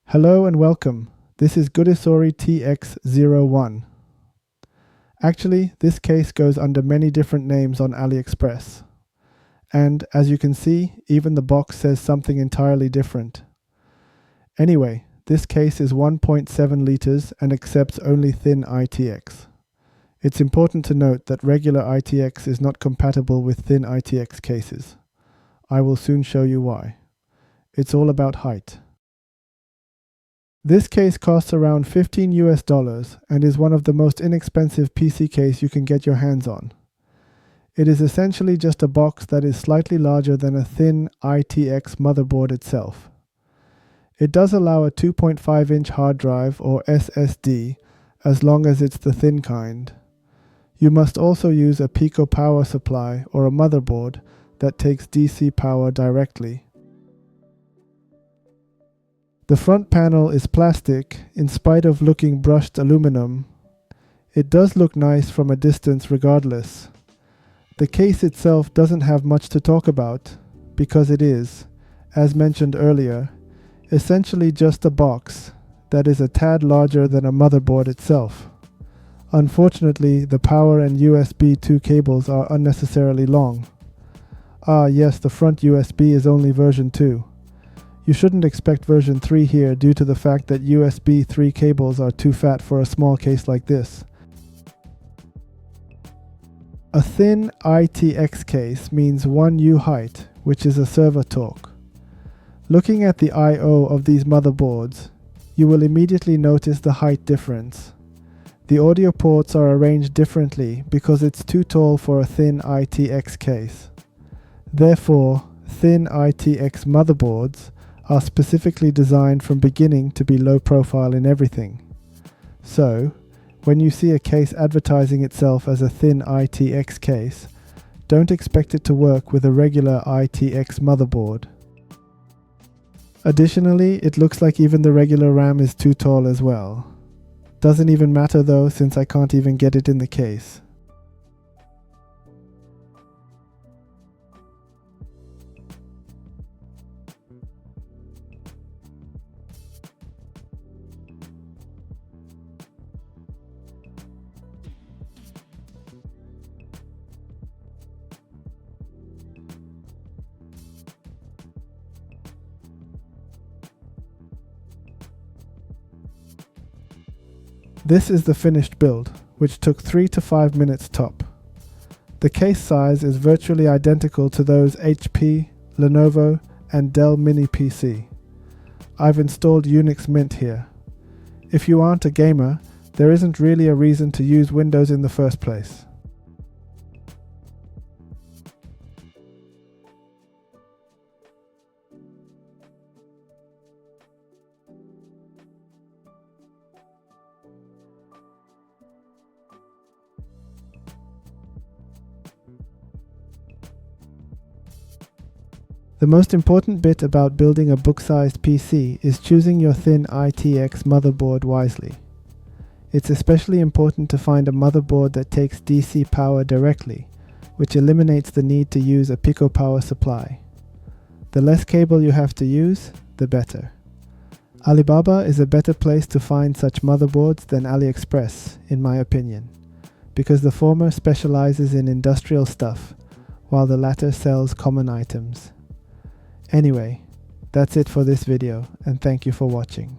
Hello and welcome. This is Goodisory TX01. Actually, this case goes under many different names on AliExpress. And as you can see, even the box says something entirely different. Anyway, this case is 1.7 liters and accepts only Thin ITX. It's important to note that regular ITX is not compatible with Thin ITX cases. I will soon show you why. It's all about height. This case costs around $15 and is one of the most inexpensive PC case you can get your hands on. It is essentially just a box that is slightly larger than a Thin ITX motherboard itself. It does allow a 2.5-inch hard drive or SSD as long as it's the thin kind. You must also use a Pico power supply or a motherboard that takes DC power directly. The front panel is plastic in spite of looking brushed aluminum. It does look nice from a distance regardless. The case itself doesn't have much to talk about because it is, as mentioned earlier, essentially just a box that is a tad larger than a motherboard itself. Unfortunately, the power and USB 2 cables are unnecessarily long. Ah yes, the front USB is only version 2. You shouldn't expect version 3 here due to the fact that USB 3 cables are too fat for a small case like this. A Thin ITX case means 1U height, which is a server torque. Looking at the I/O of these motherboards, you will immediately notice the height difference. The audio ports are arranged differently because it's too tall for a Thin ITX case. Therefore, Thin ITX motherboards are specifically designed from beginning to be low profile in everything. So, when you see a case advertising itself as a Thin ITX case, don't expect it to work with a regular ITX motherboard. Additionally, it looks like even the regular RAM is too tall as well. Doesn't even matter though, since I can't even get it in the case. This is the finished build, which took 3 to 5 minutes top. The case size is virtually identical to those HP, Lenovo, and Dell Mini PC. I've installed Unix Mint here. If you aren't a gamer, there isn't really a reason to use Windows in the first place. The most important bit about building a book-sized PC is choosing your Thin ITX motherboard wisely. It's especially important to find a motherboard that takes DC power directly, which eliminates the need to use a Pico power supply. The less cable you have to use, the better. Alibaba is a better place to find such motherboards than AliExpress, in my opinion, because the former specializes in industrial stuff, while the latter sells common items. Anyway, that's it for this video, and thank you for watching.